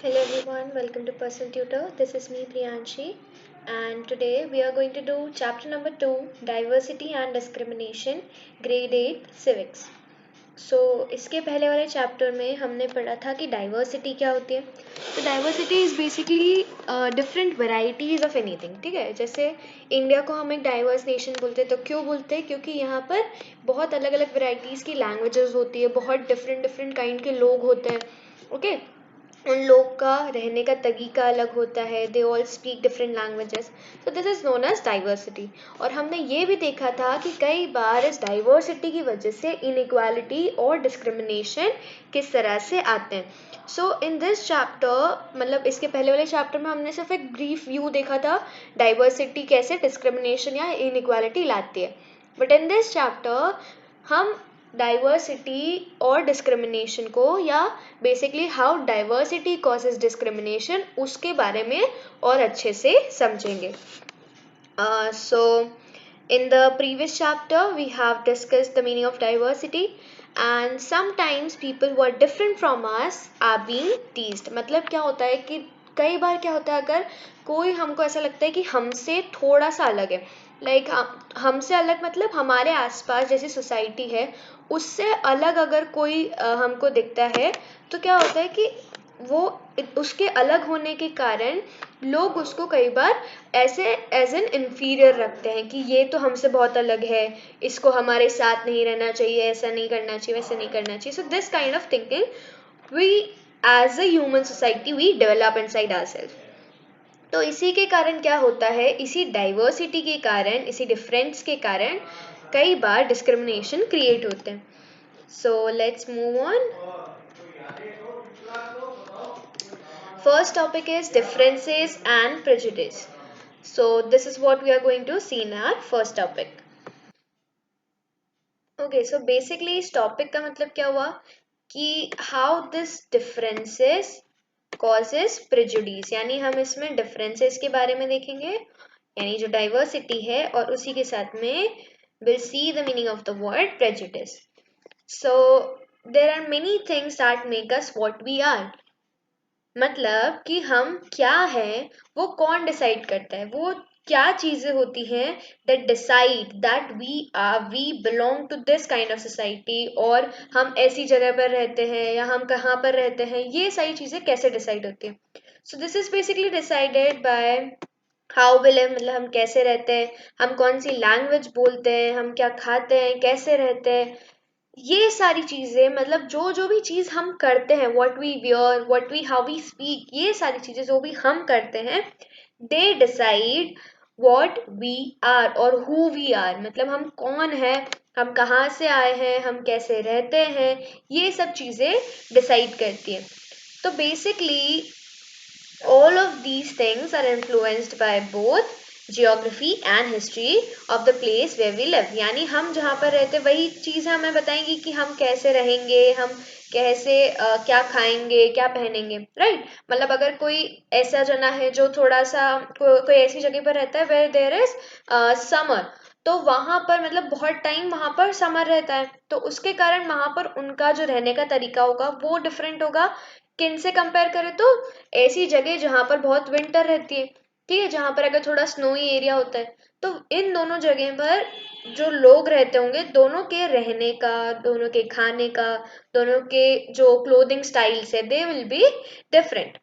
Hello everyone, welcome to Person Tutor. This is me Priyanshi, and today we are going to do chapter number 2, Diversity and Discrimination, Grade 8 Civics. सो इसके पहले वाले chapter में हमने पढ़ा था कि diversity क्या होती है. तो diversity is basically different varieties of anything. ठीक है, जैसे इंडिया को हम एक डाइवर्स नेशन बोलते हैं. तो क्यों बोलते हैं? क्योंकि यहाँ पर बहुत अलग अलग वेराइटीज़ की लैंग्वेजेस होती है, बहुत डिफरेंट डिफरेंट काइंड के लोग होते हैं. ओके, उन लोग का रहने का तरीका अलग होता है. They all speak different languages. तो this is known as diversity. और हमने ये भी देखा था कि कई बार इस डाइवर्सिटी की वजह से इनइक्वालिटी और डिस्क्रिमिनेशन किस तरह से आते हैं. सो इन दिस चैप्टर, मतलब इसके पहले वाले चैप्टर में हमने सिर्फ एक ब्रीफ व्यू देखा था डाइवर्सिटी कैसे डिस्क्रिमिनेशन या इनइक्वालिटी लाती है. बट इन दिस चैप्टर हम डाइवर्सिटी और डिस्क्रिमिनेशन को, या basically how diversity causes discrimination, उसके बारे में और अच्छे से समझेंगे. So in the previous chapter we have discussed the meaning of diversity, and sometimes people who are different from us are being teased. मतलब क्या होता है कि कई बार क्या होता है, अगर कोई हमको ऐसा लगता है कि हमसे थोड़ा सा अलग है, लाइक हमसे अलग मतलब हमारे आसपास जैसी सोसाइटी है उससे अलग अगर कोई हमको दिखता है, तो क्या होता है कि वो उसके अलग होने के कारण लोग उसको कई बार ऐसे एज एन इन्फीरियर रखते हैं कि ये तो हमसे बहुत अलग है, इसको हमारे साथ नहीं रहना चाहिए, ऐसा नहीं करना चाहिए, वैसे नहीं करना चाहिए. So this kind of thinking we as a human society we develop inside ourself. तो इसी के कारण क्या होता है, इसी डाइवर्सिटी के कारण, इसी डिफरेंस के कारण कई बार डिस्क्रिमिनेशन क्रिएट होते हैं. So let's move on. First topic is differences and prejudice. So this is what we are going to see in our first topic. Okay, so basically इस topic का मतलब क्या हुआ कि how this differences causes prejudice, यानी हम इसमें differences के बारे में देखेंगे, यानी जो diversity है, और उसी के साथ में we'll see the meaning of the word prejudice. So there are many things that make us what we are. मतलब कि हम क्या है वो कौन डिसाइड करता है, वो क्या चीजें होती हैं that decide that we belong to this kind of society, और हम ऐसी जगह पर रहते हैं या हम कहाँ पर रहते हैं, ये सारी चीजें कैसे डिसाइड होती हैं. So this is basically decided by how we live, मतलब हम कैसे रहते हैं, हम कौन सी लैंग्वेज बोलते हैं, हम क्या खाते हैं, कैसे रहते हैं, ये सारी चीजें, मतलब जो जो भी चीज हम करते हैं, what we wear, what we how we speak, ये सारी चीजें जो भी हम करते हैं, they decide what we are और हु वी आर. मतलब हम कौन है, हम कहाँ से आए हैं, हम कैसे रहते हैं, ये सब चीजें डिसाइड करती हैं. तो basically all of these things are influenced by both geography and history of the place where we live. यानी हम जहाँ पर रहते वही चीज़ हमें बताएंगी कि हम कैसे रहेंगे, हम कैसे क्या खाएंगे, क्या पहनेंगे, राइट. मतलब अगर कोई ऐसा जना है जो थोड़ा सा कोई ऐसी जगह पर रहता है where there is समर, तो वहां पर मतलब बहुत टाइम वहां पर समर रहता है, तो उसके कारण वहां पर उनका जो रहने का तरीका होगा वो डिफरेंट होगा. किन से कंपेयर करें तो ऐसी जगह जहां पर बहुत विंटर रहती है, ठीक है, जहां पर अगर थोड़ा स्नोई एरिया होता है, तो इन दोनों जगह पर जो लोग रहते होंगे, दोनों के रहने का, दोनों के खाने का, दोनों के जो क्लोथिंग स्टाइल्स है, they will be different,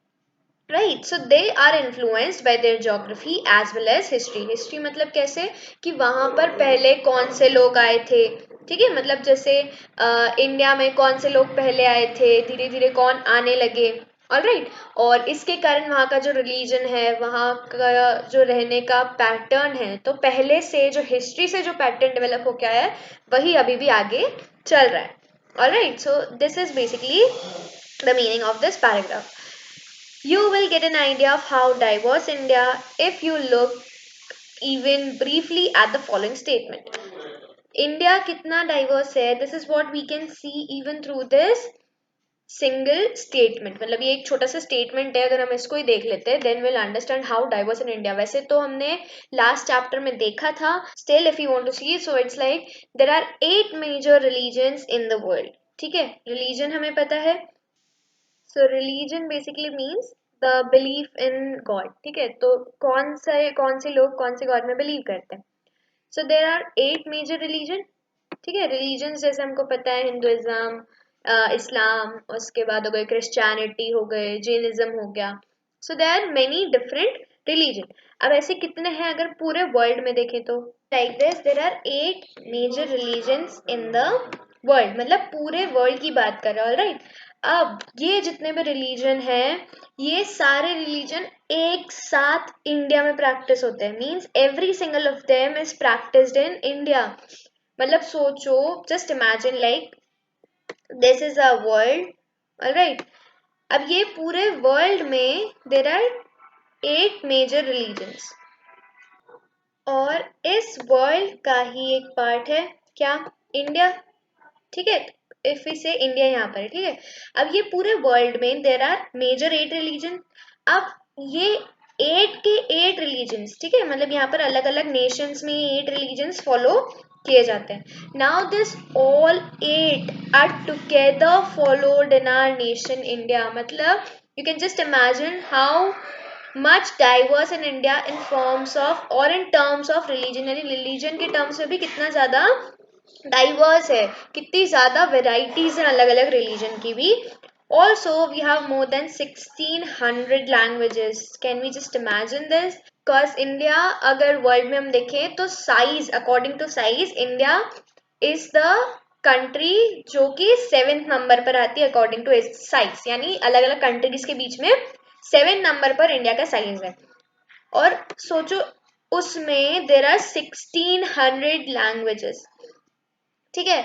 right. So they are influenced by their geography as well as history. History मतलब कैसे कि वहां पर पहले कौन से लोग आए थे, ठीक है, मतलब जैसे इंडिया में कौन से लोग पहले आए थे, धीरे धीरे कौन आने लगे, ऑल राइट. और इसके कारण वहाँ का जो रिलीजन है, वहाँ का जो रहने का पैटर्न है, तो पहले से जो हिस्ट्री से जो पैटर्न डेवलप होके आया है वही अभी भी आगे चल रहा है. All right, so this is basically the meaning of this paragraph. You will get an idea of how diverse India if you look even briefly at the following statement. India कितना diverse है, this is what we can see even through this single statement. मतलब ये एक छोटा सा statement है, अगर हम इसको ही देख लेते हैं then will understand how diverse in India. वैसे तो हमने लास्ट चैप्टर में देखा था, still if you want to see, so it's like there are 8 major religions in the world. ठीक है, रिलीजन हमें पता है, so religion basically means the belief in God, ठीक है। तो कौन से लोग कौन से गॉड में बिलीव करते हैं। सो देर आर 8 मेजर रिलीजन, ठीक है। रिलीजन जैसे हमको पता है हिंदुइज्म, इस्लाम, उसके बाद हो गए क्रिश्चियनिटी, हो गए जैनिज्म, हो गया। So there are many different religion. अब ऐसे कितने हैं अगर पूरे वर्ल्ड में देखें तो, like this there are 8 major religions in the world, मतलब पूरे वर्ल्ड की बात कर रहे हैं, ऑलराइट। अब ये जितने भी रिलीजन हैं, ये सारे रिलीजन एक साथ इंडिया में प्रैक्टिस होते हैं, means every single of them is practised in India. मतलब सोचो, just imagine like this is a world, alright. अब ये पूरे वर्ल्ड में देर आर 8 मेजर रिलीजन्स, और इस वर्ल्ड का ही एक पार्ट है क्या, इंडिया, ठीक है। इफ वी से इंडिया यहाँ पर है, ठीक है। अब ये पूरे वर्ल्ड में देर आर मेजर 8 रिलीजन। अब ये 8 के 8 रिलीजन्स, ठीक है, मतलब यहाँ पर अलग अलग नेशंस में 8 रिलीजन्स फॉलो किए जाते हैं। Now this all 8 are together followed in our nation India, मतलब you can just imagine how much diverse in India in forms of और इन टर्म्स ऑफ रिलीजन, यानी रिलीजन के टर्म्स में भी कितना ज्यादा डाइवर्स है, कितनी ज्यादा वेराइटीज हैं अलग अलग रिलीजन की भी। Also we have more than 1600 languages, can we just imagine this. Because India अगर वर्ल्ड में हम देखें तो size, according to size India is the country जो कि 7th नंबर पर आती है अकॉर्डिंग टू साइज, यानी अलग अलग कंट्रीज के बीच में 7 नंबर पर इंडिया का साइज है। और सोचो उसमें देर आर 1600 लैंग्वेजेस, ठीक है,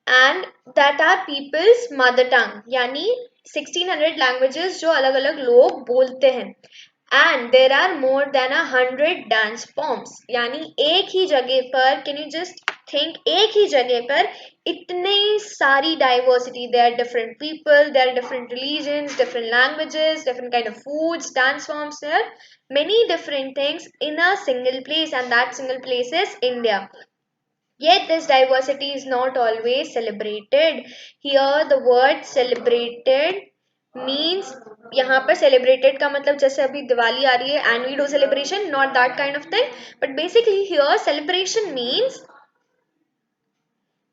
and that are people's mother tongue, यानी 1600 लैंग्वेजेस जो अलग अलग लोग बोलते हैं। And there are more than 100 dance forms, यानी एक ही जगह पर, कैन यू जस्ट थिंक, एक ही जगह पर इतनी सारी diversity, they are different people, they are different religions, different languages, different kind of foods, dance forms, there are many different things in a single place, and that single place is India. Yet this diversity is not always celebrated. Here the word celebrated means, यहाँ पर celebrated का मतलब जैसे अभी दिवाली आ रही है and we do celebration, not that kind of thing, but basically here celebration means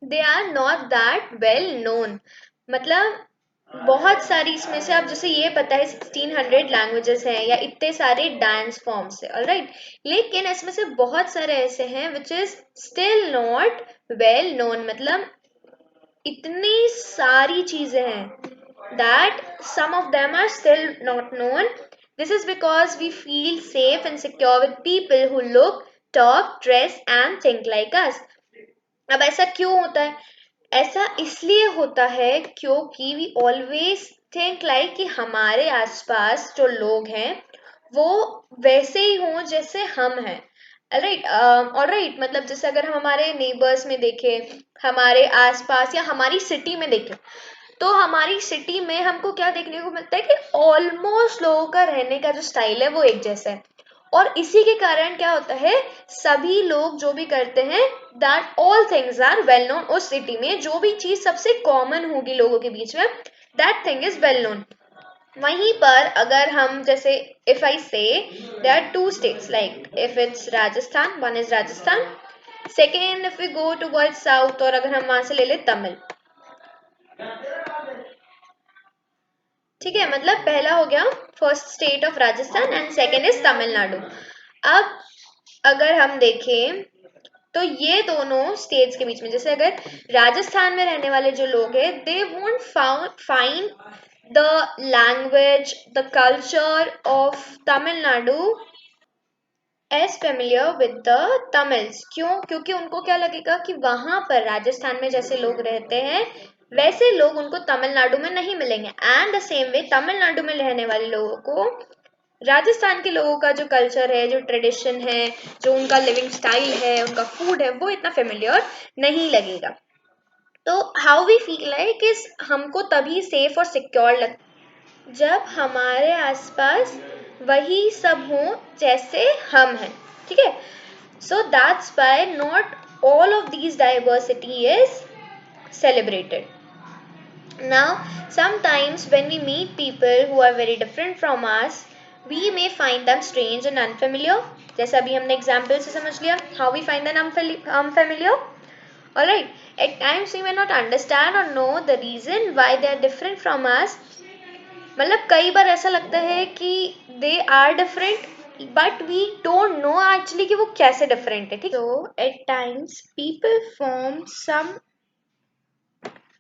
they are not that well known। मतलब बहुत सारी इसमें से, आप जैसे ये पता है 1600 लैंग्वेजेस हैं या इतने सारे डांस फॉर्म्स है, ऑलराइट, लेकिन इसमें से बहुत सारे ऐसे हैं which is still not well known, मतलब इतनी सारी चीजें हैं that some of them are still not known. This is because we feel safe and secure with people who look, talk, dress and think like us. अब ऐसा क्यों होता है, ऐसा इसलिए होता है क्योंकि वी ऑलवेज थिंक लाइक कि हमारे आसपास जो लोग हैं वो वैसे ही हों जैसे हम हैं, राइट, ऑलराइट। मतलब जैसे अगर हम हमारे नेबर्स में देखें, हमारे आसपास या हमारी सिटी में देखें, तो हमारी सिटी में हमको क्या देखने को मिलता है कि ऑलमोस्ट लोगों का रहने का जो स्टाइल है वो एक जैसा है। और इसी के कारण क्या होता है, सभी लोग जो भी करते हैं, that all things are well known. उस सिटी में जो भी चीज सबसे कॉमन होगी लोगों के बीच में, that thing is well known. वहीं पर अगर हम जैसे, if I say there are two states, like if it's Rajasthan, one is Rajasthan, second if we go towards south, और अगर हम वहां से ले ले तमिल, ठीक है, मतलब पहला हो गया first state of Rajasthan and second is Tamil Nadu. अब अगर हम देखें तो ये दोनों स्टेट्स के बीच में, जैसे अगर राजस्थान में रहने वाले जो लोग हैं, they won't find the language, the culture of Tamil Nadu as familiar with the Tamils. क्यों, क्योंकि उनको क्या लगेगा कि वहां पर राजस्थान में जैसे लोग रहते हैं वैसे लोग उनको तमिलनाडु में नहीं मिलेंगे, एंड द सेम वे तमिलनाडु में रहने वाले लोगों को राजस्थान के लोगों का जो कल्चर है, जो ट्रेडिशन है, जो उनका लिविंग स्टाइल है, उनका फूड है, वो इतना फेमिलियर नहीं लगेगा। तो how we feel like is, हमको तभी सेफ और सिक्योर लगता जब हमारे आसपास वही सब हो जैसे हम हैं, ठीक है। So that's why not all of these diversity is celebrated. Now, sometimes when we meet people who are very different from us, we may find them strange and unfamiliar. जैसा अभी हमने example से समझ लिया, how we find them unfamiliar. Alright, at times we may not understand or know the reason why they are different from us. मतलब कई बार ऐसा लगता है कि they are different, but we don't know actually कि वो कैसे different है, ठीक? So at times people form some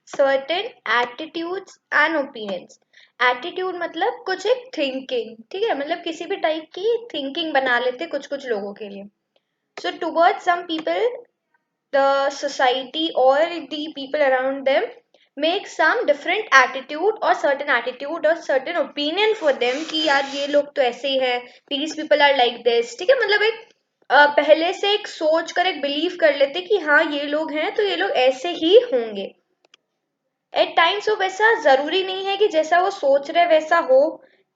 certain attitudes and opinions. Attitude मतलब कुछ एक थिंकिंग, ठीक है, मतलब किसी भी टाइप की थिंकिंग बना लेते कुछ कुछ लोगों के लिए. So towards some people the society or the people around them make some different attitude or certain opinion for them कि यार ये लोग तो ऐसे ही है, these people are like this, ठीक है, मतलब एक पहले से एक सोच कर एक बिलीव कर लेते कि हाँ ये लोग हैं तो ये लोग ऐसे ही होंगे. एट टाइम्स वो वैसा जरूरी नहीं है कि जैसा वो सोच रहे वैसा हो,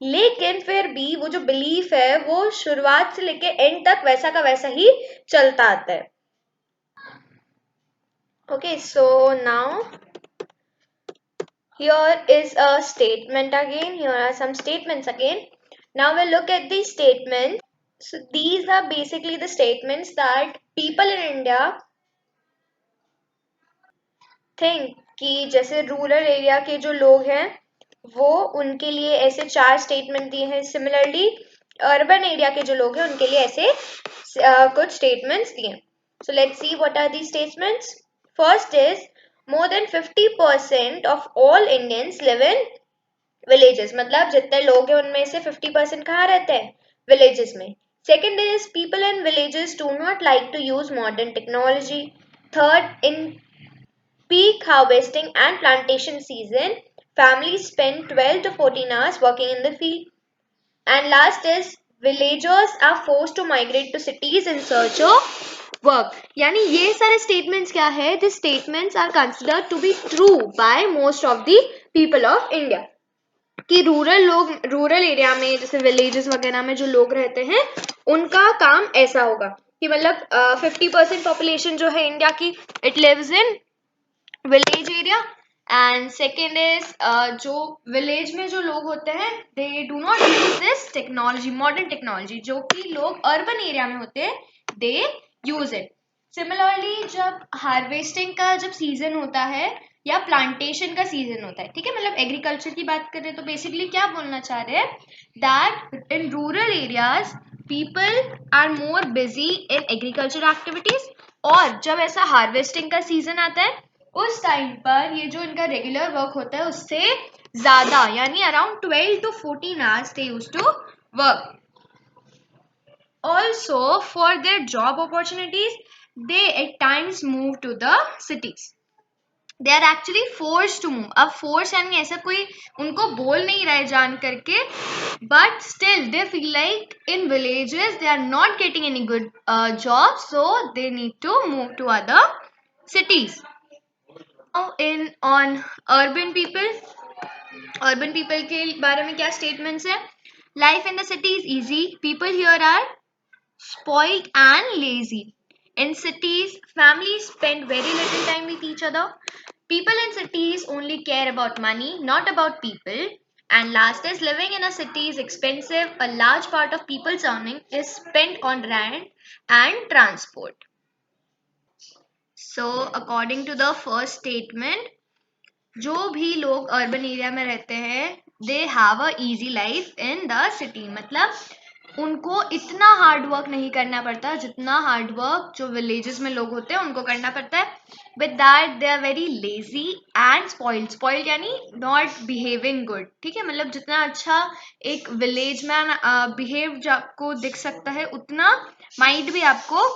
लेकिन फिर भी वो जो बिलीफ है वो शुरुआत से लेके एंड तक वैसा का वैसा ही चलता आता है. Okay, so now here is a statement again. Here are some statements again. Now we'll look at these statements. So these are basically the statements that people in India think कि जैसे rural area के जो लोग हैं वो उनके लिए ऐसे 4 स्टेटमेंट दिए हैं. सिमिलरली अर्बन एरिया के जो लोग हैं उनके लिए ऐसे कुछ स्टेटमेंट्स दिए हैं. So let's see what are these statements. First is more than 50% of all Indians live in villages. मतलब जितने लोग हैं उनमें से 50% कहाँ रहते हैं? Villages में. Second is people in villages do not like to use modern technology. Third, in peak harvesting and plantation season, families spend 12 to 14 hours working in the field. And last is villagers are forced to migrate to cities in search of work. यानी ये सारे statements क्या है? These statements are considered to be true by most of the people of India. कि rural area में जैसे villages वगैरह में जो लोग रहते हैं उनका काम ऐसा होगा कि मतलब 50% पॉपुलेशन जो है इंडिया की it lives in village area. And second is जो विलेज में जो लोग होते हैं they do not use this technology, modern technology, जो कि लोग अर्बन एरिया में होते हैं दे यूज इट. सिमिलरली जब हार्वेस्टिंग का जब सीजन होता है या प्लांटेशन का सीजन होता है, ठीक है, मतलब एग्रीकल्चर की बात करें तो बेसिकली क्या बोलना चाह रहे हैं that in rural areas people are more busy in agriculture activities. और जब ऐसा हार्वेस्टिंग का सीजन आता है उस टाइम पर ये जो इनका रेगुलर वर्क होता है उससे ज्यादा यानी around 12 to 14 hours they used to work. Also for their job opportunities they at times move to the cities. They are actually forced to move. अब force यानी ऐसा कोई उनको बोल नहीं रहा है जान करके, but still they feel like in villages they are not getting any good jobs, so they need to move to other cities. Now in on urban people के बारे में क्या statements है? Life in the city is easy. People here are spoiled and lazy. In cities, families spend very little time with each other. People in cities only care about money, not about people. And last is living in a city is expensive. A large part of people's earning is spent on rent and transport. So according to the first statement, जो भी लोग urban area में रहते हैं they have a easy life in the city. मतलब उनको इतना hard work नहीं करना पड़ता जितना हार्ड वर्क जो विलेजेस में लोग होते हैं उनको करना पड़ता है. With that they are very lazy and spoiled यानी नॉट बिहेविंग गुड, ठीक है, मतलब जितना अच्छा एक विलेज मैन बिहेव आपको दिख सकता है उतना माइंड भी आपको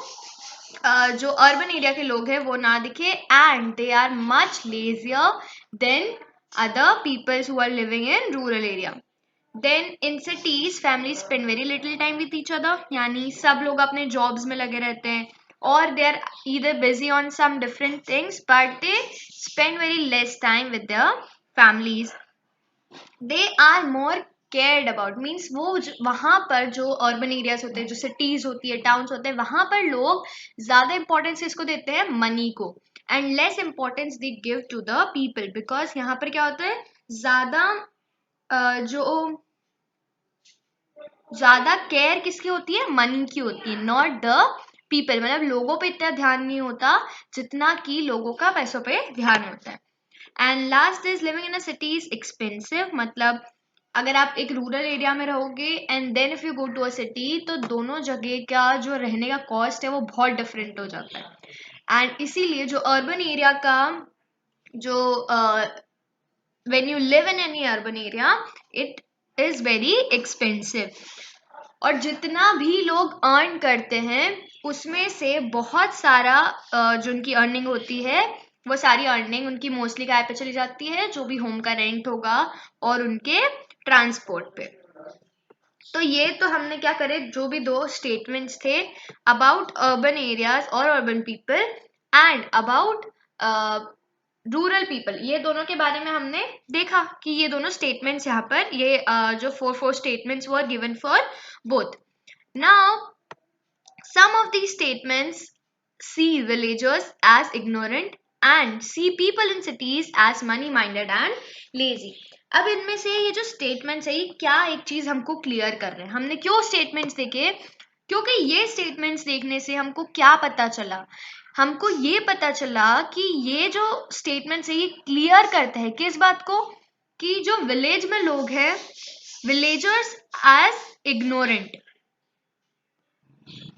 जो अर्बन एरिया के लोग हैं वो ना दिखे. And they are much lazier than other peoples who are living in rural area. Then in cities family spend very little time with each other, यानी सब लोग अपने जॉब्स में लगे रहते हैं और they are either busy on some different things but they spend very less time with their families. They are more cared about means वो वहां पर जो अर्बन एरियाज होते हैं, जो सिटीज होती है, टाउन्स होते हैं, वहां पर लोग ज्यादा इंपॉर्टेंस इसको देते हैं मनी को. And less importance they give to the people, because यहाँ पर क्या होता है, ज्यादा केयर किसकी होती है, मनी की होती है, नॉट द पीपल। मतलब लोगों पे इतना ध्यान नहीं होता जितना कि लोगों का पैसों पे ध्यान होता है। And last is living in a city is expensive. मतलब अगर आप एक रूरल एरिया में रहोगे and then if you go to a city, तो दोनों जगह का जो रहने का कॉस्ट है वो बहुत डिफरेंट हो जाता है। एंड इसीलिए जो अर्बन एरिया का जो when you live in any urban area, it is very expensive. और जितना भी लोग अर्न करते हैं उसमें से बहुत सारा जो उनकी अर्निंग होती है, वो सारी अर्निंग उनकी मोस्टली काय पे चली जाती है, जो भी होम का रेंट होगा और उनके ट्रांसपोर्ट पे। तो ये तो हमने क्या करे, जो भी दो स्टेटमेंट्स थे अबाउट अर्बन एरियाज और urban people and about rural people, ये दोनों के बारे में हमने देखा कि ये दोनों स्टेटमेंट्स यहाँ पर ये जो four statements were given for both. Now some of these statements see villagers as ignorant and see people in cities as money minded and lazy। अब इनमें से ये जो स्टेटमेंट्स है, ये क्या एक चीज हमको क्लियर कर रहे हैं। हमने क्यों स्टेटमेंट्स देखे, क्योंकि ये स्टेटमेंट्स देखने से हमको क्या पता चला, हमको ये पता चला कि ये जो स्टेटमेंट्स है ये क्लियर करते हैं किस बात को, कि जो विलेज में लोग हैं, villagers as ignorant.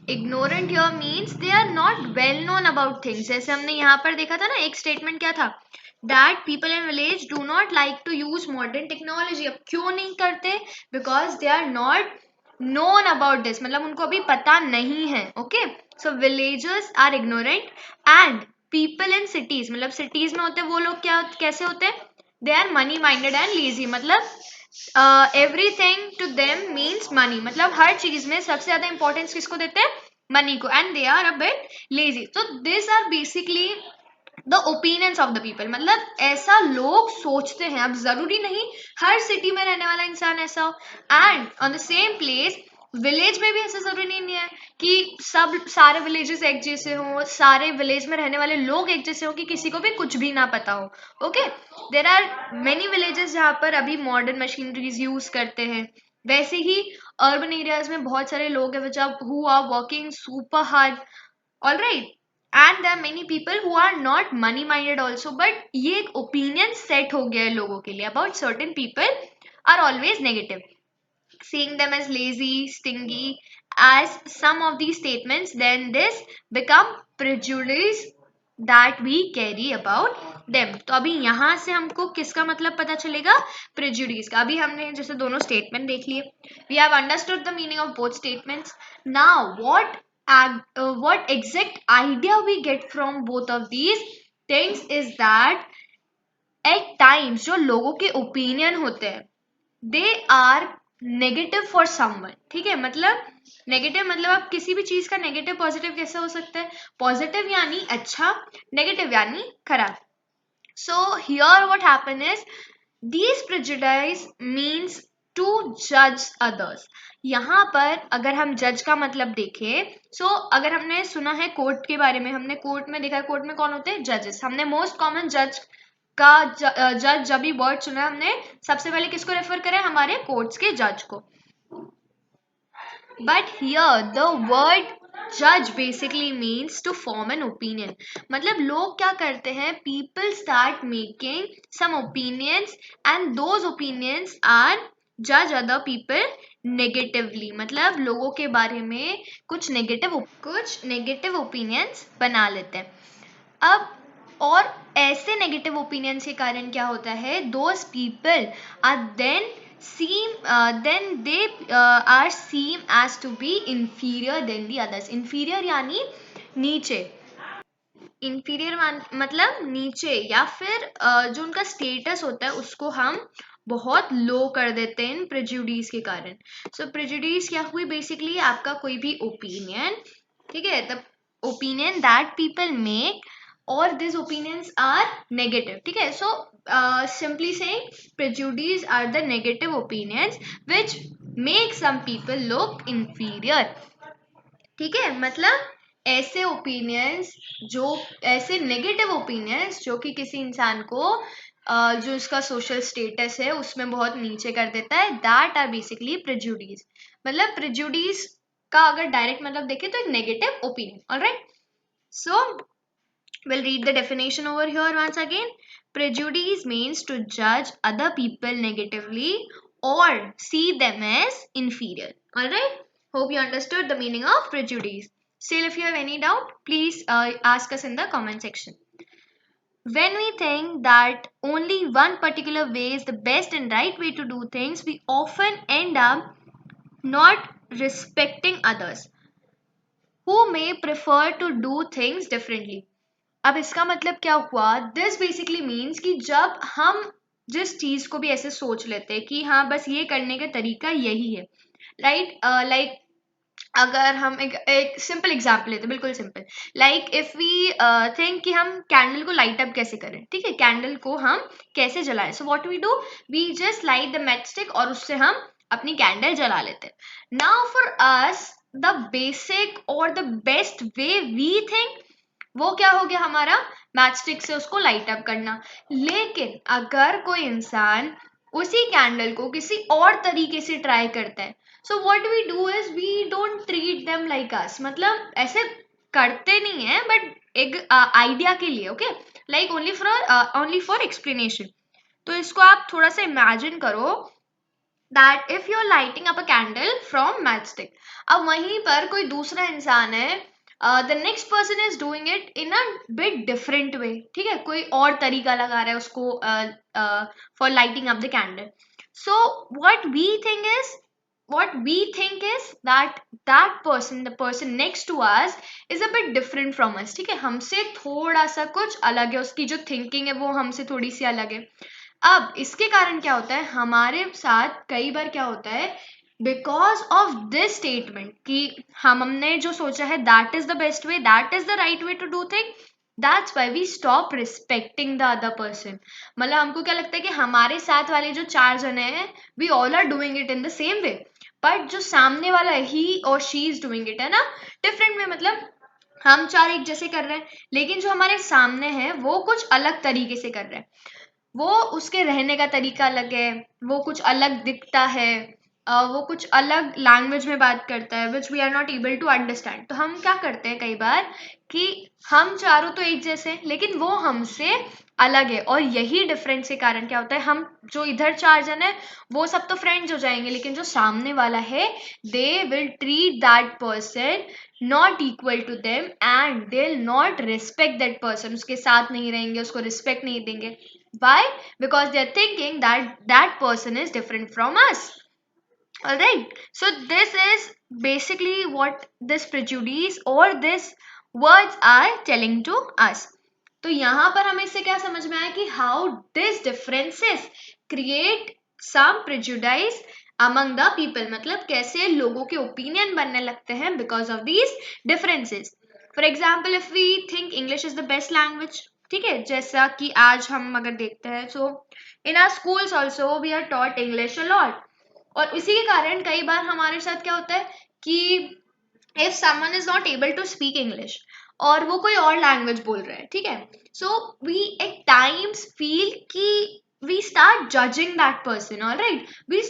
Ignorant here means they are not well known about things. जैसे हमने यहाँ पर देखा था ना, एक स्टेटमेंट क्या था, that people in village do not like to use modern technology. अब क्यों नहीं करते, because they are not known about this, मतलब उनको अभी पता नहीं है। Okay, so villagers are ignorant and people in cities, मतलब सिटीज में होते हैं वो लोग क्या कैसे होते हैं, they are money minded and lazy. मतलब everything to them means money, मतलब हर चीज में सबसे ज्यादा इंपॉर्टेंस किसको देते हैं, मनी को, and they are a bit lazy. तो this are basically the opinions of the people. मतलब ऐसा लोग सोचते हैं, अब जरूरी नहीं हर सिटी में रहने वाला इंसान ऐसा हो, and on the same place village में भी ऐसा जरूरी नहीं है कि सब सारे विलेजेस एक जैसे हो, सारे विलेज में रहने वाले लोग एक जैसे हो, कि किसी को भी कुछ भी ना पता हो। Okay, there are many villages जहाँ पर अभी मॉडर्न मशीनरीज यूज करते हैं। वैसे ही अर्बन एरियाज में बहुत सारे लोग हैं which are who are working super hard, all right, and there are many people who are not money minded also. But ये एक ओपिनियन सेट हो गया है लोगों के लिए about certain people are always negative, seeing them as lazy, stingy, as some of these statements, then this become prejudice that we carry about them। तो अभी यहाँ से हमको किसका मतलब पता चलेगा, prejudice का। अभी हमने जैसे दोनों स्टेटमेंट देख लिए, we have understood the meaning of both statements। now what exact idea we get from both of these things is that at times जो लोगों के ओपिनियन होते हैं they are negative for someone. ठीक है, मतलब नेगेटिव मतलब आप किसी भी चीज का नेगेटिव पॉजिटिव कैसे हो सकता है, पॉजिटिव यानी अच्छा, नेगेटिव यानी खराब। So here what happen is these prejudice means to जज अदर्स। यहाँ पर अगर हम जज का मतलब देखें, सो अगर हमने सुना है कोर्ट के बारे में, हमने कोर्ट में देखा है, कोर्ट में कौन होते हैं, जजेस। हमने मोस्ट कॉमन जज का जज जब भी वर्ड सुना हमने सबसे पहले किसको रेफर करा, हमारे कोर्ट्स के जज को। बट हियर द वर्ड जज basically means to form an opinion. मतलब लोग क्या करते हैं, people start making some opinions and those opinions are जज अदर पीपल नेगेटिवली। मतलब लोगों के बारे में कुछ नेगेटिव ओपिनियंस बना लेते हैं। अब और ऐसे नेगेटिव ओपिनियंस के कारण क्या होता है, those people are then they are seen as to be inferior than the others। inferior यानी नीचे, inferior मतलब नीचे, या फिर जो उनका स्टेटस होता है उसको हम बहुत लो कर देते हैं प्रेजुडिस के कारण। सो प्रेजुडिस क्या हुई, बेसिकली आपका कोई भी ओपिनियन, ठीक है, the opinion that people make और दिस ओपिनियंस आर नेगेटिव। ठीक है, सो simply saying prejudice are the negative opinions which make some people look inferior। ठीक है, मतलब ऐसे ओपिनियंस जो ऐसे नेगेटिव ओपिनियंस जो कि किसी इंसान को जो उसका सोशल स्टेटस है उसमें बहुत नीचे कर देता है, दैट आर बेसिकली प्रेजुडिस। मतलब प्रेजुडिस का अगर डायरेक्ट मतलब देखें तो एक negative opinion. Alright, so we'll read the definition over here once again. Prejudice means to judge other people negatively or see them as inferior. Alright? Hope you understood the meaning of prejudice. Still, if you have any doubt, please ask us in the comment section. When we think that only one particular way is the best and right way to do things, we often end up not respecting others who may prefer to do things differently. अब इसका मतलब क्या हुआ? This basically means कि जब हम जिस चीज को भी ऐसे सोच लेते हैं कि हाँ बस ये करने का तरीका यही है, राइट? लाइक अगर हम एक सिंपल एग्जांपल लेते हैं, बिल्कुल simple, like if we think कि हम कैंडल को लाइट अप कैसे करें, ठीक है, कैंडल को हम कैसे जलाएं, so what we do, we just light the match stick और उससे हम अपनी कैंडल जला लेते हैं। Now for us the basic और the best way we think वो क्या हो गया हमारा, मैच स्टिक से उसको लाइट अप करना। लेकिन अगर कोई इंसान उसी कैंडल को किसी और तरीके से ट्राई करता है, so what we do is we don't treat them like us, मतलब ऐसे करते नहीं है बट एक आइडिया के लिए, okay, like only for explanation. तो इसको आप थोड़ा सा इमेजिन करो that if you are lighting up a candle from match stick, अब वहीं पर कोई दूसरा इंसान है, the next person is doing it in a bit different way, ठीक है, कोई और तरीका लगा रहा है उसको for lighting up the candle. So what we think is what we think is that that person, the person next to us is a bit different from us, ठीक है, हमसे थोड़ा सा कुछ अलग है, उसकी जो थिंकिंग है वो हमसे थोड़ी सी अलग है। अब इसके कारण क्या होता है हमारे साथ, कई बार क्या होता है, बिकॉज ऑफ दिस स्टेटमेंट कि हमने जो सोचा है that is the best way, that is the right way to do thing, that's why we stop respecting the other person. मतलब हमको क्या लगता है कि हमारे साथ वाले जो 4 जने हैं, we all are doing it in the same way, but जो सामने वाला ही और शी इज डूइंग इट है ना डिफरेंट वे, मतलब हम 4 एक जैसे कर रहे हैं लेकिन जो हमारे सामने है वो कुछ अलग तरीके से कर रहे हैं, वो उसके रहने का तरीका अलग है, वो कुछ अलग दिखता है, वो कुछ अलग लैंग्वेज में बात करता है which we are not able to understand. तो हम क्या करते हैं कई बार कि हम चारों तो एक जैसे हैं लेकिन वो हमसे अलग है, और यही डिफरेंस के कारण क्या होता है, हम जो इधर 4 जन है वो सब तो फ्रेंड्स हो जाएंगे लेकिन जो सामने वाला है they will treat that person not equal to them and they will not respect that person, उसके साथ नहीं रहेंगे, उसको रिस्पेक्ट नहीं देंगे। Why? Because they are thinking that that person is different from us. Alright. So this is basically what this prejudice or this words are telling to us. तो यहाँ पर हमें इससे क्या समझ में आया कि how these differences create some prejudice among the people, मतलब कैसे लोगों के ओपिनियन बनने लगते हैं because of these differences. For example, if we think English is the best language, ठीक है, जैसा कि आज हम अगर देखते हैं, so in our schools also we are taught English a lot, और इसी के कारण कई बार हमारे साथ क्या होता है कि if someone is not able to speak English और वो कोई और लैंग्वेज बोल रहा है, ठीक है, so we at times feel कि we start judging that person, all right, we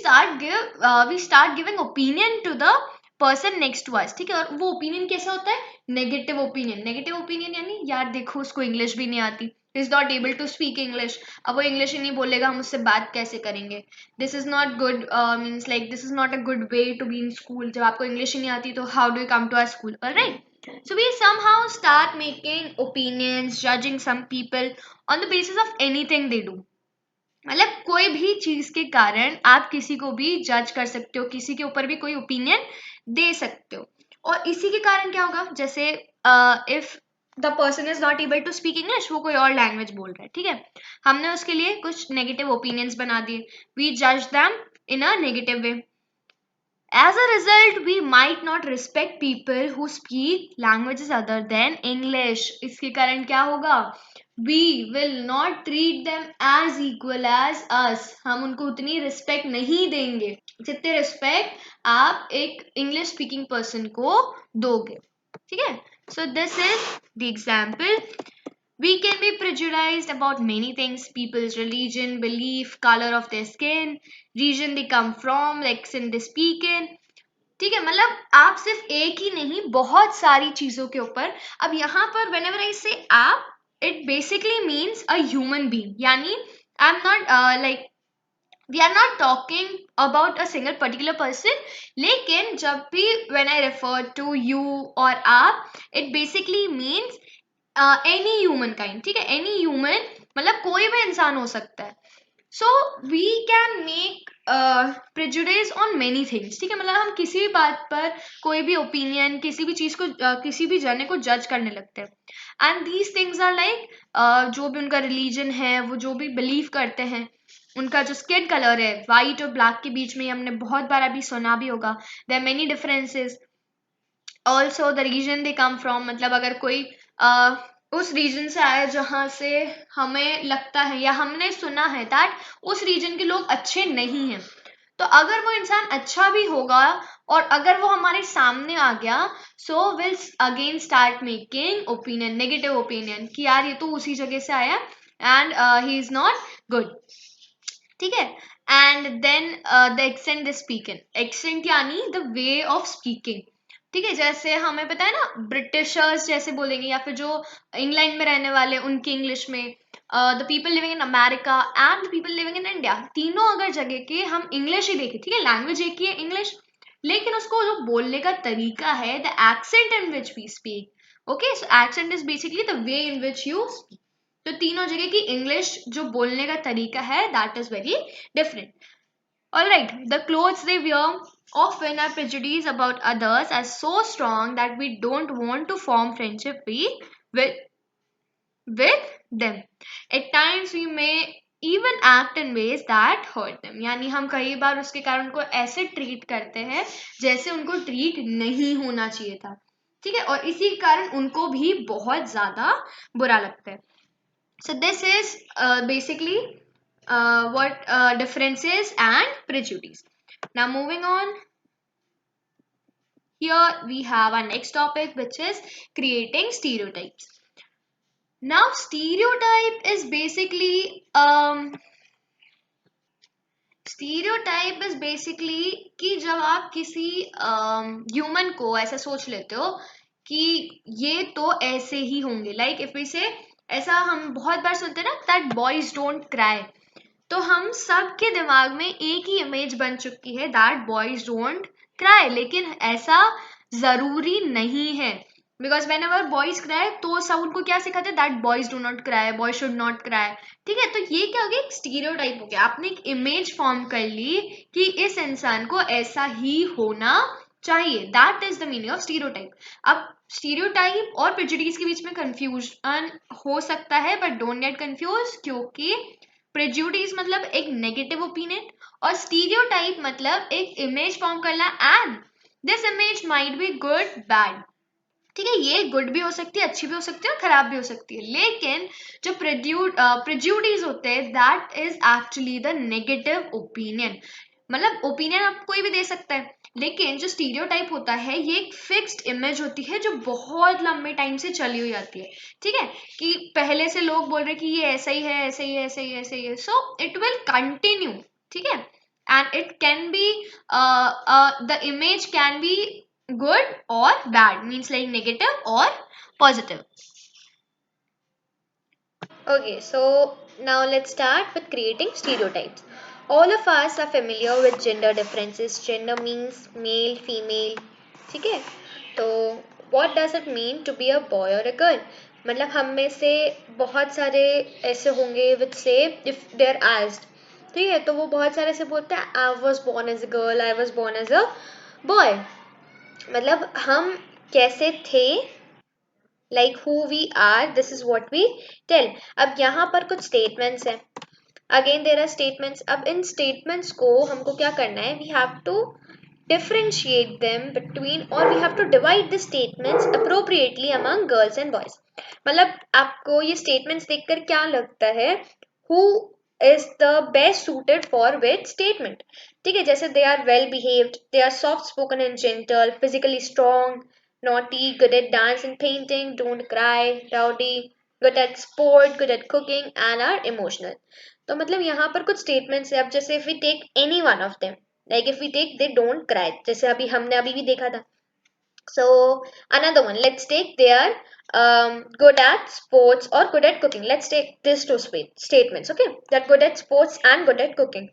start giving opinion to the person next to us, ठीक है, और वो ओपिनियन कैसा होता है, नेगेटिव ओपिनियन। नेगेटिव ओपिनियन यानी यार देखो उसको इंग्लिश भी नहीं आती, is not able to speak English, अब वो इंग्लिश ही नहीं बोलेगा हम उससे बात कैसे करेंगे, this is not good, means like this is not a good way to be in school, जब आपको इंग्लिश ही नहीं आती तो how do you come to our school, alright. So we somehow start making opinions, judging some people on the basis of anything they do. मतलब कोई भी चीज के कारण आप किसी को भी जज कर सकते हो, किसी के ऊपर भी कोई ओपिनियन दे सकते हो, और इसी के कारण क्या होगा, जैसे if the person is not able to speak English, वो कोई और लैंग्वेज बोल रहा है, ठीक है, हमने उसके लिए कुछ नेगेटिव ओपिनियंस बना दिए, वी जज them in a negative way. As a result, we might not respect people who speak languages other than English. इसके कारण क्या होगा? We will not treat them as equal as us. हम उनको उतनी रिस्पेक्ट नहीं देंगे जितने रिस्पेक्ट आप एक इंग्लिश स्पीकिंग पर्सन को दोगे, ठीक है। So this is the example. We can be prejudiced about many things: people's religion, belief, color of their skin, region they come from, accent they speak in. ठीक है, मतलब आप सिर्फ एक ही नहीं, बहुत सारी चीजों के ऊपर. अब यहाँ पर whenever I say आप, it basically means a human being. यानी I'm not like we are not talking about a single particular person. लेकिन जब भी when I refer to you और आप, it basically means any human kind. ठीक है, any human मतलब कोई भी इंसान हो सकता है. So we can make prejudice on many things. ठीक है, मतलब हम किसी भी बात पर, कोई भी ओपिनियन, किसी भी चीज को किसी भी जने को जज करने लगते हैं. And these things are like जो भी उनका रिलीजन है, वो जो भी बिलीव करते हैं, उनका जो स्किन कलर है, वाइट और ब्लैक के बीच में, हमने बहुत बार अभी सुना भी होगा, there are many differences. Also the reason they come from, मतलब अगर कोई उस रीजन से आया जहां से हमें लगता है या हमने सुना है दैट उस रीजन के लोग अच्छे नहीं हैं, तो अगर वो इंसान अच्छा भी होगा और अगर वो हमारे सामने आ गया, so will again start making opinion, negative opinion, कि यार ये तो उसी जगह से आया and he is not good. ठीक है. And then the accent the speaking, accent यानी द वे ऑफ स्पीकिंग. ठीक है, जैसे हमें पता है ना, ब्रिटिशर्स जैसे बोलेंगे, या फिर जो इंग्लैंड में रहने वाले उनकी इंग्लिश में, the people living in America and the people living in India, तीनों अगर जगह के हम इंग्लिश ही देखें, ठीक है, लैंग्वेज एक ही है इंग्लिश, लेकिन उसको जो बोलने का तरीका है, the accent in which we speak. Okay, so accent is basically the way in which you speak. तो तीनों जगह की इंग्लिश जो बोलने का तरीका है, that is very different. Alright, the clothes they wear, often our prejudice about others are so strong that we don't want to form friendship with them. At times we may even act in ways that hurt them. यानी हम कई बार उसके कारण उनको ऐसे treat करते हैं जैसे उनको ट्रीट नहीं होना चाहिए था. ठीक है, और इसी कारण उनको भी बहुत ज्यादा बुरा लगता है. So this is basically what differences and prejudice. Now moving on, here we have our next topic, which is creating stereotypes. Now stereotype is basically कि जब आप किसी ह्यूमन को ऐसा सोच लेते हो कि ये तो ऐसे ही होंगे, लाइक इफ वी से, ऐसा हम बहुत बार सुनते हैं ना, दैट बॉयज डोंट क्राई. तो हम सब के दिमाग में एक ही इमेज बन चुकी है, दैट बॉयज डोंट क्राई. लेकिन ऐसा जरूरी नहीं है, because when ever boys cry तो सब उनको क्या सिखाते हैं, that boys do not cry, boys should not cry. ठीक है, तो ये क्या हो गया, एक स्टीरियोटाइप हो गया. आपने एक इमेज फॉर्म कर ली कि इस इंसान को ऐसा ही होना चाहिए. That is the meaning of stereotype. अब स्टीरियोटाइप और प्रेजुडिस के बीच में कंफ्यूजन हो सकता है, बट डोंट गेट कंफ्यूज, क्योंकि प्रेजुडिस मतलब एक नेगेटिव ओपिनियन और स्टीरियोटाइप मतलब एक इमेज फॉर्म करना, and this image might be good bad. ठीक है, ये गुड भी हो सकती है, अच्छी भी हो सकती है और खराब भी हो सकती है. लेकिन जो प्रेजुडिस होते हैं, that is actually the negative opinion. मतलब ओपिनियन आप कोई भी दे सकता है, लेकिन जो स्टीरियोटाइप होता है, ये एक फिक्स्ड इमेज होती है जो बहुत लंबे टाइम से चली हुई आती है. ठीक है, कि पहले से लोग बोल रहे हैं कि ये ऐसा ही है, ऐसा ही है, ऐसा ही है, ऐसा ही है, सो इट विल कंटिन्यू. ठीक है, and it can be the image can be good or bad, means like negative or positive. Okay, so now let's start with creating stereotypes. All of us are familiar with gender differences. Gender means male, female. ठीक है, तो what does it mean to be a boy or a girl? मतलब हम में से बहुत सारे ऐसे होंगे which say if they're asked, ठीक है, तो वो बहुत सारे से बोलते हैं I was born as a girl, I was born as a boy. मतलब हम कैसे थे, like who we are, this is what we tell. अब यहाँ पर कुछ स्टेटमेंट्स हैं. Again there are statements. अब इन स्टेटमेंट्स को हमको क्या करना है, we have to differentiate them between, or we have to divide the statements appropriately among girls and boys. मतलब आपको ये statements देखकर क्या लगता है, who is the best suited for which statement? ठीक है, जैसे they are well behaved, they are soft spoken and gentle, physically strong, naughty, good at dance and painting, don't cry, rowdy, good at sport, good at cooking and are emotional. तो मतलब यहाँ पर कुछ statements है. अब जैसे if we take any one of them, like if we take they don't cry, जैसे अभी हमने अभी भी देखा था. So another one, let's take they are good at sports or good at cooking. Let's take these two statements, okay? They're good at sports and good at cooking.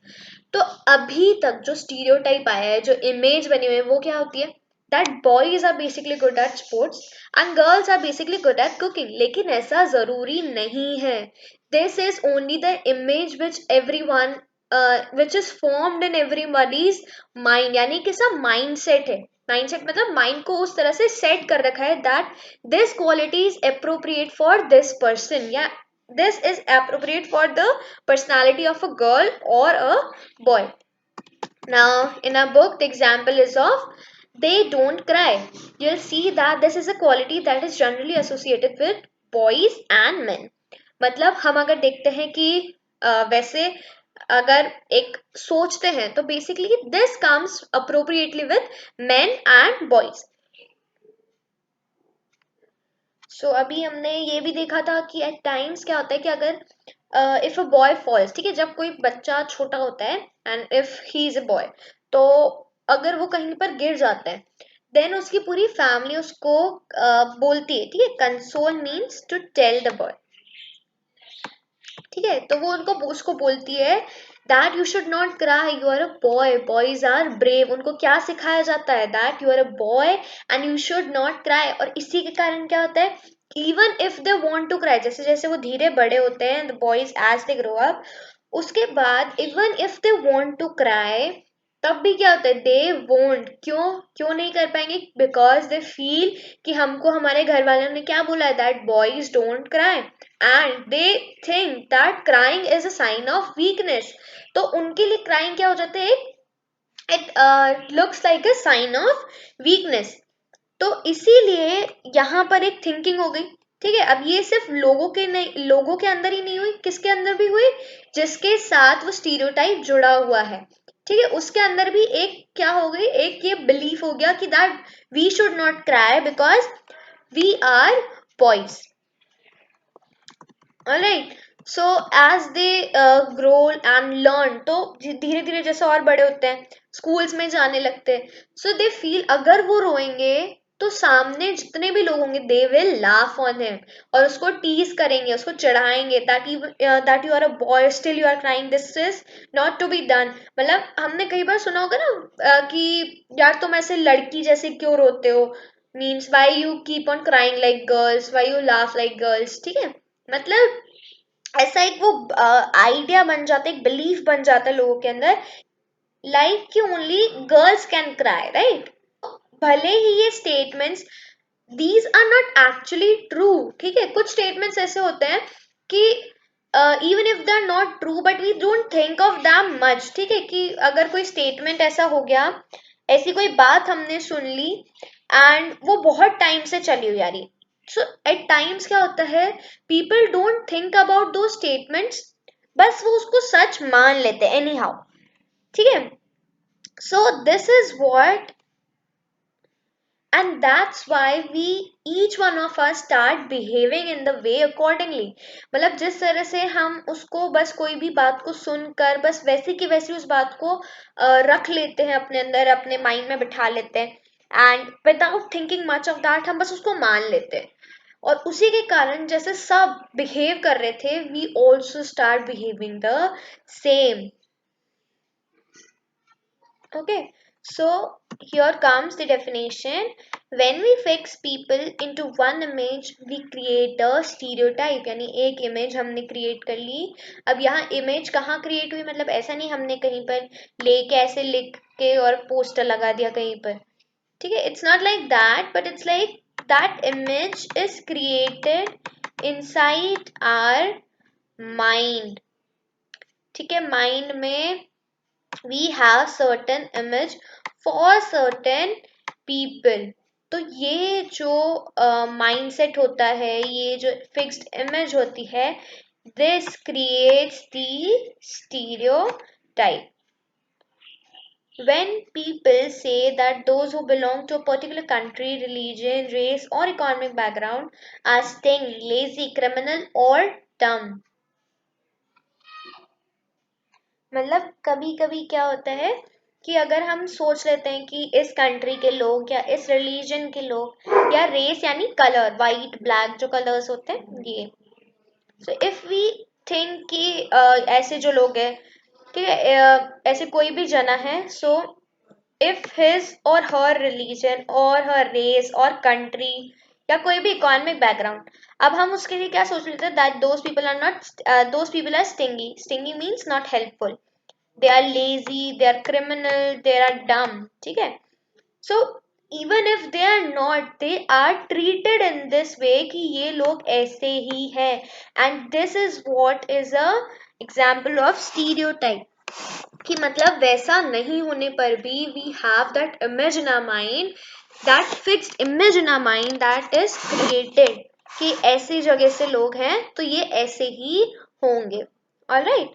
तो अभी तक जो stereotype आया है, जो image बनी हुई है, वो क्या होती है? That boys are basically good at sports and girls are basically good at cooking. लेकिन ऐसा जरूरी नहीं है. This is only the image which everyone which is formed in everybody's mind. यानी कि सब mindset है. माइंडसेट मतलब माइंड को उस तरह से सेट कर रखा है that this quality is appropriate for this person या this is appropriate for the personality of a girl or a boy. Now in our book the example is of they don't cry. You'll see that this is a quality that is generally associated with boys and men. मतलब हम अगर देखते हैं कि वैसे अगर एक सोचते हैं तो basically this comes appropriately with men and boys. So अभी हमने ये भी देखा था कि एट टाइम्स क्या होता है कि अगर इफ अ बॉय फॉल्स, ठीक है, जब कोई बच्चा छोटा होता है and if he is a boy, तो अगर वो कहीं पर गिर जाता है देन उसकी पूरी फैमिली उसको बोलती है, ठीक है, console means to tell the boy, ठीक है, तो वो उनको उसको बोलती है that you should not cry, you are a boy, boys are brave. उनको क्या सिखाया जाता है that you are a boy and you should not cry. और इसी के कारण क्या होता है even if they want to cry, जैसे जैसे वो धीरे बड़े होते हैं the boys as they grow up, उसके बाद even if they want to cry तब भी क्या होता है दे वोंट. क्यों क्यों नहीं कर पाएंगे? बिकॉज दे फील कि हमको हमारे घर वालों ने क्या बोला है that boys don't cry and they think that crying is a sign of weakness. तो उनके लिए क्राइंग क्या हो जाता है, it looks like a sign of weakness. तो इसीलिए यहाँ पर एक थिंकिंग हो गई, ठीक है. अब ये सिर्फ लोगों के नहीं, लोगों के अंदर ही नहीं हुई, किसके अंदर भी हुई, जिसके साथ वो स्टीरियोटाइप जुड़ा हुआ है, ठीक है, उसके अंदर भी एक क्या हो गई, एक ये बिलीफ हो गया कि that we should not cry because we are boys. Alright. So as they grow and learn, तो धीरे धीरे जैसे और बड़े होते हैं स्कूल्स में जाने लगते हैं, सो दे फील अगर वो रोएंगे तो सामने जितने भी लोग होंगे they will laugh on him और उसको टीज करेंगे, उसको चढ़ाएंगे that you are a boy still you are crying, this is not to be done. मतलब हमने कई बार सुना होगा ना कि यार तुम ऐसे लड़की जैसे क्यों रोते हो, means why you keep on crying like girls, why you laugh like girls, ठीक है. मतलब ऐसा एक वो आइडिया बन जाता है, एक बिलीफ बन जाता है लोगों के अंदर, लाइक कि only girls can cry, right. भले ही ये statements these are not actually true, ठीक है, कुछ स्टेटमेंट्स ऐसे होते हैं कि even if they are not true but we don't think of them much, ठीक है, कि अगर कोई स्टेटमेंट ऐसा हो गया, ऐसी कोई बात हमने सुन ली एंड वो बहुत टाइम से चली हुई आ रही, सो एट टाइम्स क्या होता है पीपल डोंट थिंक अबाउट दो स्टेटमेंट्स, बस वो उसको सच मान लेते हैं एनी हाउ, ठीक है. सो this is what and that's why we each one of us start behaving in the way accordingly. मतलब जिस तरह से हम उसको बस कोई भी बात को सुनकर बस वैसी की वैसी उस बात को रख लेते हैं अपने अंदर, अपने माइंड में बिठा लेते हैं and without thinking much of that हम बस उसको मान लेते हैं, और उसी के कारण जैसे सब बिहेव कर रहे थे we also start behaving the same. Okay, so here comes the definition. When we fix people into one image, we create a stereotype. यानी एक image हमने create कर ली. अब यहाँ image कहाँ create हुई, मतलब ऐसा नहीं हमने कहीं पर लेके ऐसे लिख के और पोस्टर लगा दिया कहीं पर, ठीक है. It's not like that, but it's like that image is created inside our mind. ठीक है, mind में we have certain image for certain people. तो ये जो mindset होता है, ये जो fixed image होती है, this creates the stereotype. when people say that those who belong to a particular country, religion, race or economic background are stingy, lazy, criminal or dumb. मतलब कभी कभी क्या होता है कि अगर हम सोच लेते हैं कि इस कंट्री के लोग या इस रिलीजन के लोग या रेस यानी कलर, वाइट ब्लैक जो कलर्स होते हैं ये, सो इफ वी थिंक कि ऐसे जो लोग हैं, ठीक है, ऐसे कोई भी जना है, सो if his or her religion or her race or country या कोई भी इकोनॉमिक बैकग्राउंड, अब हम उसके लिए क्या सोच लेते हैं that those people are not those people are stingy. Stingy means not helpful, they are lazy, they are criminal, they are dumb, ठीक है. So even if they are not, they are treated in this way कि ये लोग ऐसे ही है, and this is what is a example of stereotype. कि मतलब वैसा नहीं होने पर भी we have that image in our mind, that fixed image in our mind that is created कि ऐसी जगह से लोग हैं तो ये ऐसे ही होंगे. Alright,